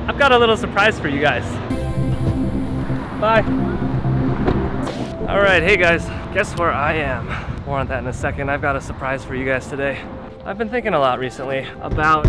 I've got a little surprise for you guys. Bye. All right, hey guys, guess where I am? More on that in a second. I've got a surprise for you guys today. I've been thinking a lot recently about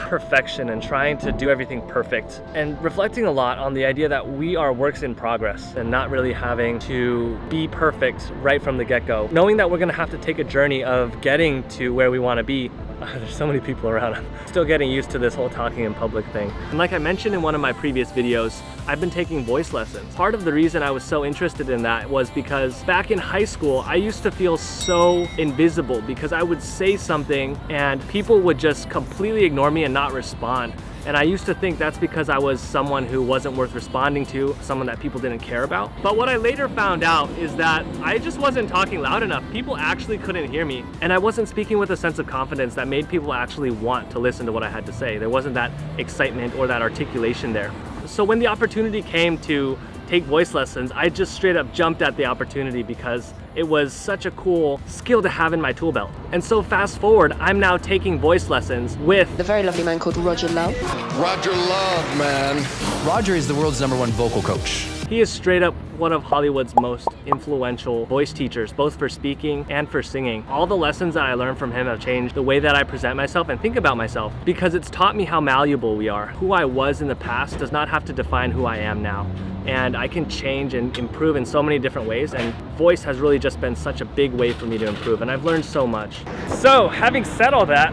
perfection and trying to do everything perfect, and reflecting a lot on the idea that we are works in progress and not really having to be perfect right from the get-go. Knowing that we're gonna have to take a journey of getting to where we wanna be. There's so many people around. I'm still getting used to this whole talking in public thing. And like I mentioned in one of my previous videos, I've been taking voice lessons. Part of the reason I was so interested in that was because back in high school, I used to feel so invisible because I would say something and people would just completely ignore me and not respond. And I used to think that's because I was someone who wasn't worth responding to, someone that people didn't care about. But what I later found out is that I just wasn't talking loud enough. People actually couldn't hear me. And I wasn't speaking with a sense of confidence that made people actually want to listen to what I had to say. There wasn't that excitement or that articulation there. So when the opportunity came to take voice lessons, I just straight up jumped at the opportunity because it was such a cool skill to have in my tool belt. And so fast forward, I'm now taking voice lessons with the very lovely man called Roger Love. Roger Love, man. Roger is the world's #1 vocal coach. He is straight up one of Hollywood's most influential voice teachers, both for speaking and for singing. All the lessons that I learned from him have changed the way that I present myself and think about myself, because it's taught me how malleable we are. Who I was in the past does not have to define who I am now. And I can change and improve in so many different ways, and voice has really just been such a big way for me to improve, and I've learned so much. So, having said all that,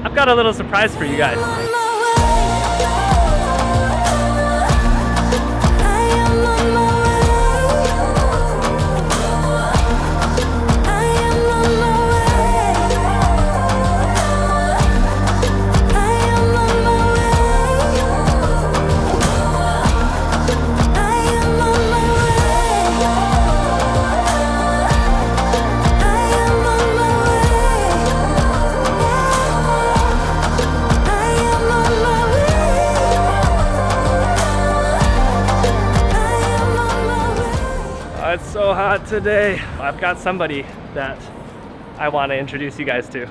I've got a little surprise for you guys. It's so hot today. I've got somebody that I want to introduce you guys to.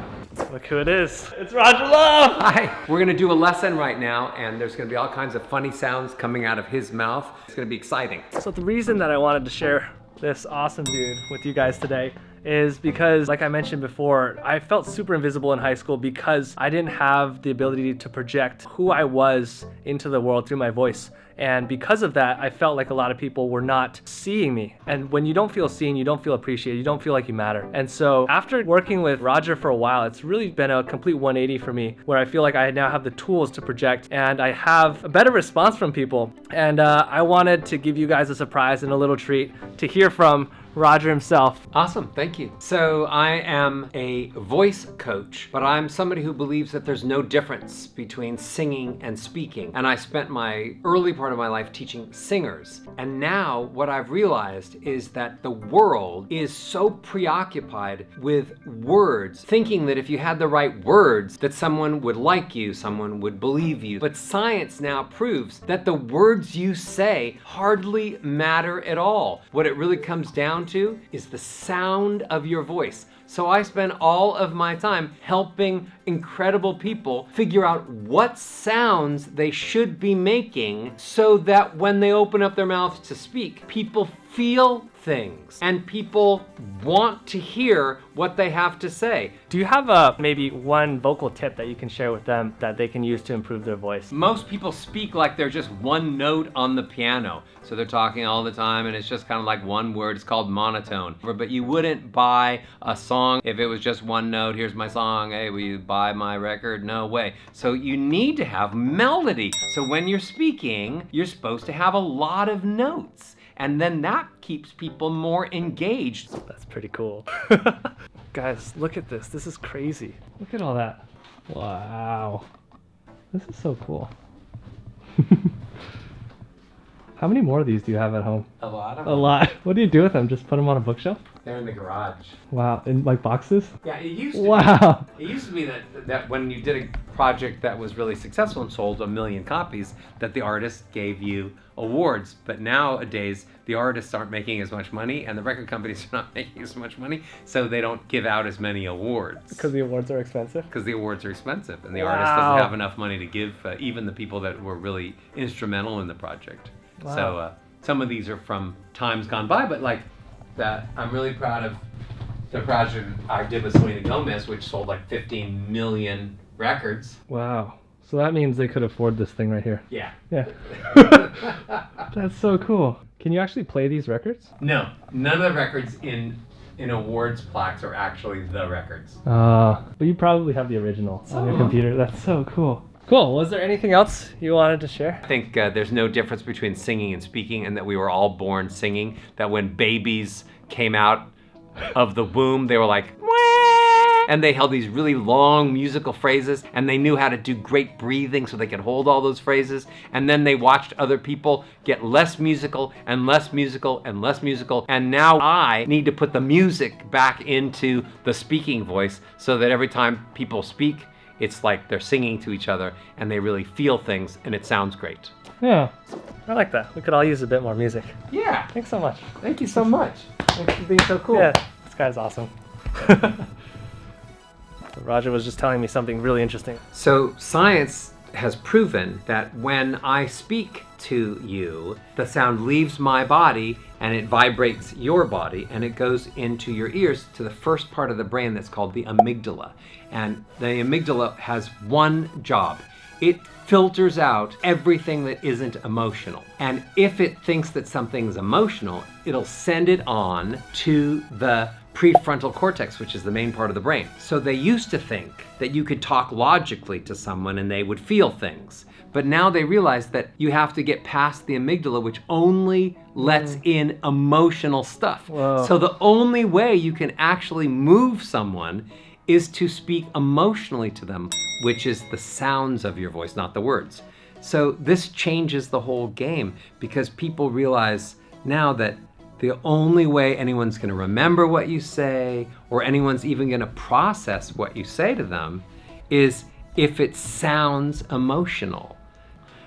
Look who it is. It's Roger Love! Hi, we're gonna do a lesson right now, and there's gonna be all kinds of funny sounds coming out of his mouth. It's gonna be exciting. So the reason that I wanted to share this awesome dude with you guys today is because, like I mentioned before, I felt super invisible in high school because I didn't have the ability to project who I was into the world through my voice. And because of that, I felt like a lot of people were not seeing me. And when you don't feel seen, you don't feel appreciated, you don't feel like you matter. And so after working with Roger for a while, it's really been a complete 180 for me, where I feel like I now have the tools to project and I have a better response from people. And I wanted to give you guys a surprise and a little treat to hear from Roger himself. Awesome, thank you. So I am a voice coach, but I'm somebody who believes that there's no difference between singing and speaking. And I spent my early part of my life teaching singers. And now what I've realized is that the world is so preoccupied with words, thinking that if you had the right words, that someone would like you, someone would believe you. But science now proves that the words you say hardly matter at all. What it really comes down to is the sound of your voice. So I spend all of my time helping incredible people figure out what sounds they should be making so that when they open up their mouths to speak, people feel things and people want to hear what they have to say. Do you have maybe one vocal tip that you can share with them that they can use to improve their voice? Most people speak like they're just one note on the piano. So they're talking all the time and it's just kind of like one word. It's called monotone. But you wouldn't buy a song if it was just one note. Here's my song. Hey, will you buy my record? No way. So you need to have melody. So when you're speaking, you're supposed to have a lot of notes. And then that keeps people more engaged. That's pretty cool. Guys, look at this. This is crazy. Look at all that. Wow. This is so cool. How many more of these do you have at home? A lot of A them. lot. What do you do with them? Just put them on a bookshelf? They're in the garage. Wow. In like boxes? Yeah, it used to Wow. be. It used to be that when you did project that was really successful and sold 1 million copies, that the artist gave you awards. But nowadays, the artists aren't making as much money and the record companies are not making as much money, so they don't give out as many awards. Because the awards are expensive? Because the awards are expensive and the artist doesn't have enough money to give even the people that were really instrumental in the project. Wow. So some of these are from times gone by, but like that, I'm really proud of the project I did with Selena Gomez, which sold like 15 million records. Wow. So that means they could afford this thing right here. Yeah. Yeah. That's so cool. Can you actually play these records? No, none of the records in awards plaques are actually the records. But you probably have the original on your computer. That's so cool. Cool. Was there anything else you wanted to share? I think there's no difference between singing and speaking, and that we were all born singing, that when babies came out of the womb, they were like, "Wah!" And they held these really long musical phrases, and they knew how to do great breathing so they could hold all those phrases. And then they watched other people get less musical and less musical and less musical. And now I need to put the music back into the speaking voice so that every time people speak, it's like they're singing to each other and they really feel things and it sounds great. Yeah. I like that. We could all use a bit more music. Yeah. Thanks so much. Thank you so much. Thanks for being so cool. Yeah. This guy's awesome. Roger was just telling me something really interesting. So science has proven that when I speak to you, the sound leaves my body and it vibrates your body and it goes into your ears to the first part of the brain that's called the amygdala. And the amygdala has one job. It filters out everything that isn't emotional. And if it thinks that something's emotional, it'll send it on to the prefrontal cortex, which is the main part of the brain. So they used to think that you could talk logically to someone and they would feel things. But now they realize that you have to get past the amygdala, which only lets in emotional stuff. Whoa. So the only way you can actually move someone is to speak emotionally to them, which is the sounds of your voice, not the words. So this changes the whole game because people realize now that the only way anyone's going to remember what you say or anyone's even going to process what you say to them is if it sounds emotional.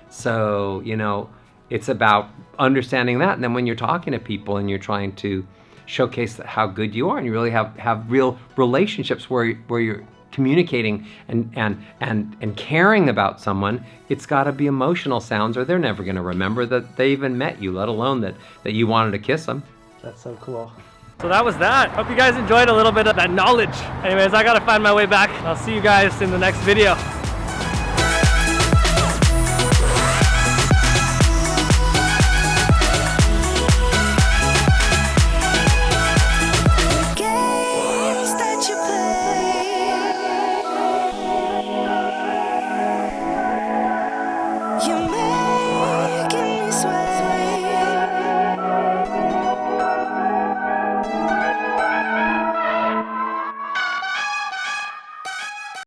So, you know, it's about understanding that. And then when you're talking to people and you're trying to showcase how good you are and you really have real relationships where you're communicating and caring about someone, it's got to be emotional sounds or they're never going to remember that they even met you, let alone that you wanted to kiss them. That's so cool. So that was that. Hope you guys enjoyed a little bit of that knowledge. Anyways, I gotta find my way back. I'll see you guys in the next video.